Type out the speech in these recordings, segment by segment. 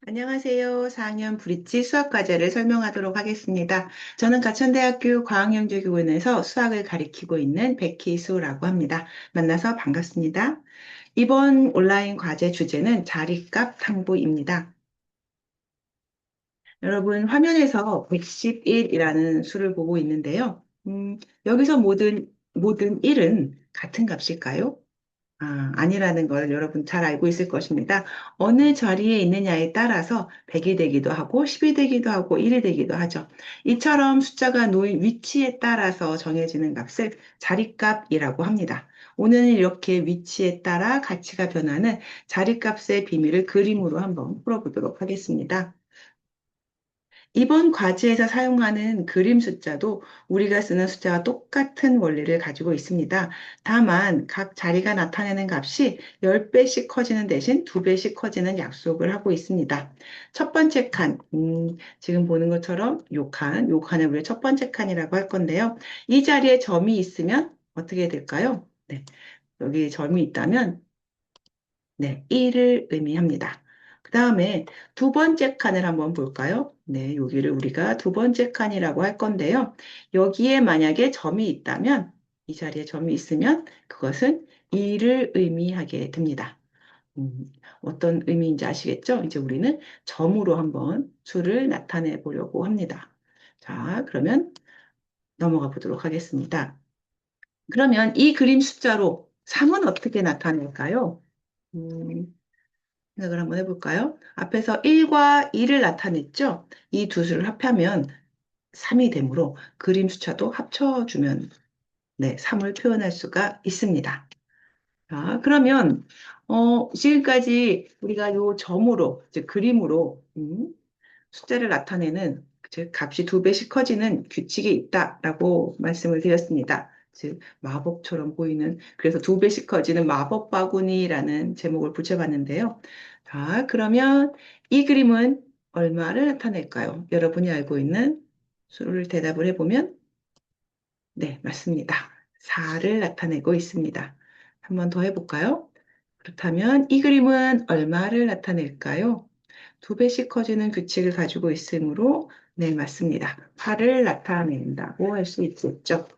안녕하세요. 4학년 브릿지 수학 과제를 설명하도록 하겠습니다. 저는 가천대학교 과학영재교원에서 수학을 가리키고 있는 백희수라고 합니다. 만나서 반갑습니다. 이번 온라인 과제 주제는 자리값 탐구입니다. 여러분 화면에서 111이라는 수를 보고 있는데요. 여기서 모든 1은 같은 값일까요? 아니라는 걸 여러분 잘 알고 있을 것입니다. 어느 자리에 있느냐에 따라서 100이 되기도 하고 10이 되기도 하고 1이 되기도 하죠. 이처럼 숫자가 놓인 위치에 따라서 정해지는 값을 자리값이라고 합니다. 오늘은 이렇게 위치에 따라 가치가 변하는 자리값의 비밀을 그림으로 한번 풀어보도록 하겠습니다. 이번 과제에서 사용하는 그림 숫자도 우리가 쓰는 숫자와 똑같은 원리를 가지고 있습니다. 다만 각 자리가 나타내는 값이 10배씩 커지는 대신 2배씩 커지는 약속을 하고 있습니다. 첫 번째 칸, 지금 보는 것처럼 요 칸을 우리가 첫 번째 칸이라고 할 건데요. 이 자리에 점이 있으면 어떻게 될까요? 네, 여기 점이 있다면 네, 1을 의미합니다. 그 다음에 두 번째 칸을 한번 볼까요? 네, 여기를 우리가 두 번째 칸이라고 할 건데요. 여기에 만약에 점이 있다면, 이 자리에 점이 있으면 그것은 2를 의미하게 됩니다. 어떤 의미인지 아시겠죠? 이제 우리는 점으로 한번 수를 나타내 보려고 합니다. 자, 그러면 넘어가 보도록 하겠습니다. 그러면 이 그림 숫자로 3은 어떻게 나타낼까요? 음, 생각을 한번 해볼까요? 앞에서 1과 2를 나타냈죠? 이 두 수를 합하면 3이 되므로 그림 숫자도 합쳐주면 네, 3을 표현할 수가 있습니다. 자, 그러면 지금까지 우리가 요 점으로, 즉 그림으로 숫자를 나타내는 즉 값이 2배씩 커지는 규칙이 있다라고 말씀을 드렸습니다. 즉 마법처럼 보이는 그래서 2배씩 커지는 마법 바구니라는 제목을 붙여봤는데요. 자, 그러면 이 그림은 얼마를 나타낼까요? 여러분이 알고 있는 수를 대답을 해보면 네, 맞습니다. 4를 나타내고 있습니다. 한 번 더 해볼까요? 그렇다면 이 그림은 얼마를 나타낼까요? 2배씩 커지는 규칙을 가지고 있으므로, 네, 맞습니다. 8을 나타낸다고 할 수 있겠죠.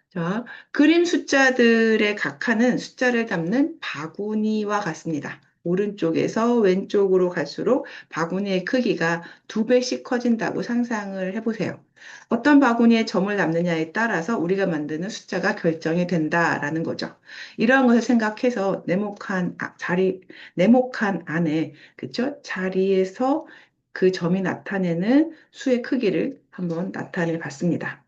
자, 그림 숫자들의 각 칸은 숫자를 담는 바구니와 같습니다. 오른쪽에서 왼쪽으로 갈수록 바구니의 크기가 2배씩 커진다고 상상을 해보세요. 어떤 바구니에 점을 담느냐에 따라서 우리가 만드는 숫자가 결정이 된다라는 거죠. 이러한 것을 생각해서 네모칸 안에, 그쵸? 자리에서 그 점이 나타내는 수의 크기를 한번 나타내 봤습니다.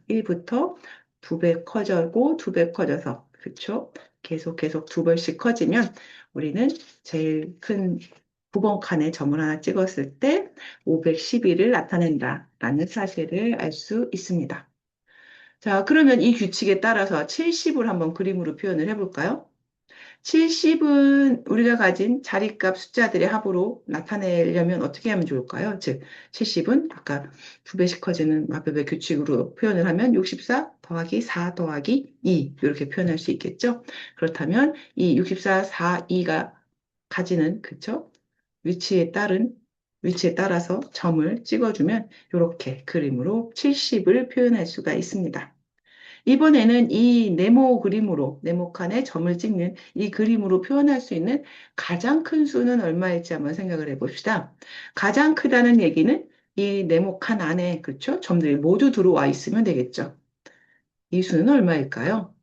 1부터 2배 커져고 2배 커져서 그쵸? 계속 2배씩 커지면 우리는 제일 큰 9번 칸에 점을 하나 찍었을 때 511을 나타낸다라는 사실을 알 수 있습니다. 자, 그러면 이 규칙에 따라서 70을 한번 그림으로 표현을 해볼까요? 70은 우리가 가진 자리값 숫자들의 합으로 나타내려면 어떻게 하면 좋을까요? 즉, 70은 아까 2배씩 커지는 마법의 규칙으로 표현을 하면 64 더하기 4 더하기 2 이렇게 표현할 수 있겠죠? 그렇다면 이 64, 4, 2가 가지는 그쵸? 위치에 따른 위치에 따라서 점을 찍어주면 이렇게 그림으로 70을 표현할 수가 있습니다. 이번에는 이 네모 그림으로, 네모칸에 점을 찍는 이 그림으로 표현할 수 있는 가장 큰 수는 얼마일지 한번 생각을 해봅시다. 가장 크다는 얘기는 이 네모칸 안에, 그렇죠? 점들이 모두 들어와 있으면 되겠죠. 이 수는 얼마일까요?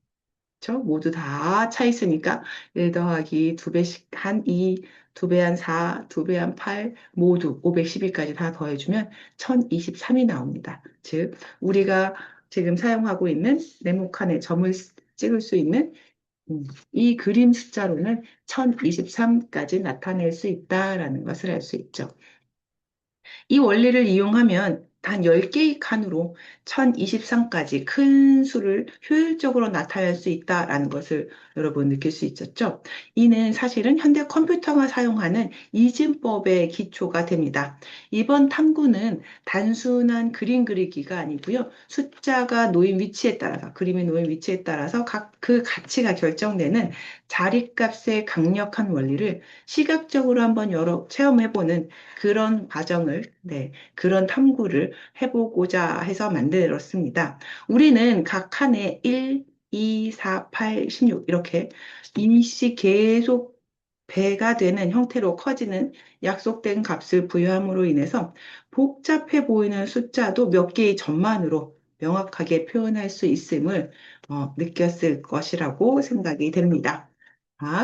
그렇죠? 모두 다 차 있으니까 1 더하기 2배씩 한 2, 2배 한 4, 2배 한 8, 모두 512까지 다 더해주면 1023이 나옵니다. 즉, 우리가 지금 사용하고 있는 네모칸에 점을 찍을 수 있는 이 그림 숫자로는 1023까지 나타낼 수 있다라는 것을 알 수 있죠. 이 원리를 이용하면 단 10개의 칸으로 1023까지 큰 수를 효율적으로 나타낼 수 있다라는 것을 여러분 느낄 수 있었죠? 이는 사실은 현대 컴퓨터가 사용하는 이진법의 기초가 됩니다. 이번 탐구는 단순한 그림 그리기가 아니고요. 숫자가 놓인 위치에 따라서, 그림이 놓인 위치에 따라서 각 그 가치가 결정되는 자리값의 강력한 원리를 시각적으로 한번 여러 체험해보는 그런 과정을, 네, 그런 탐구를 해보고자 해서 만들었습니다. 우리는 각 칸에 1, 2, 4, 8, 16 이렇게 인식 계속 배가 되는 형태로 커지는 약속된 값을 부여함으로 인해서 복잡해 보이는 숫자도 몇 개의 점만으로 명확하게 표현할 수 있음을 느꼈을 것이라고 생각이 됩니다.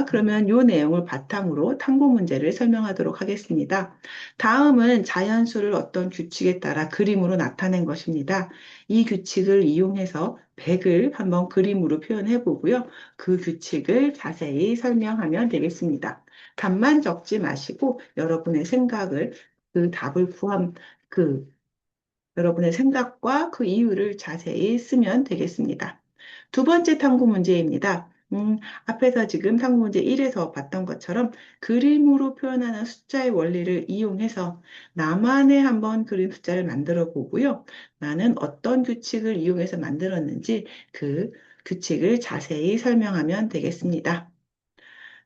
그러면 이 내용을 바탕으로 탐구 문제를 설명하도록 하겠습니다. 다음은 자연수를 어떤 규칙에 따라 그림으로 나타낸 것입니다. 이 규칙을 이용해서 100을 한번 그림으로 표현해 보고요. 그 규칙을 자세히 설명하면 되겠습니다. 답만 적지 마시고 여러분의 생각을 그 답을 구한 그 여러분의 생각과 그 이유를 자세히 쓰면 되겠습니다. 두 번째 탐구 문제입니다. 앞에서 지금 탐구 문제 1에서 봤던 것처럼 그림으로 표현하는 숫자의 원리를 이용해서 나만의 한번 그림 숫자를 만들어 보고요. 나는 어떤 규칙을 이용해서 만들었는지 그 규칙을 자세히 설명하면 되겠습니다.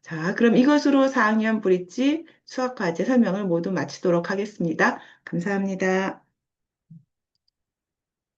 자, 그럼 이것으로 4학년 브릿지 수학과제 설명을 모두 마치도록 하겠습니다. 감사합니다.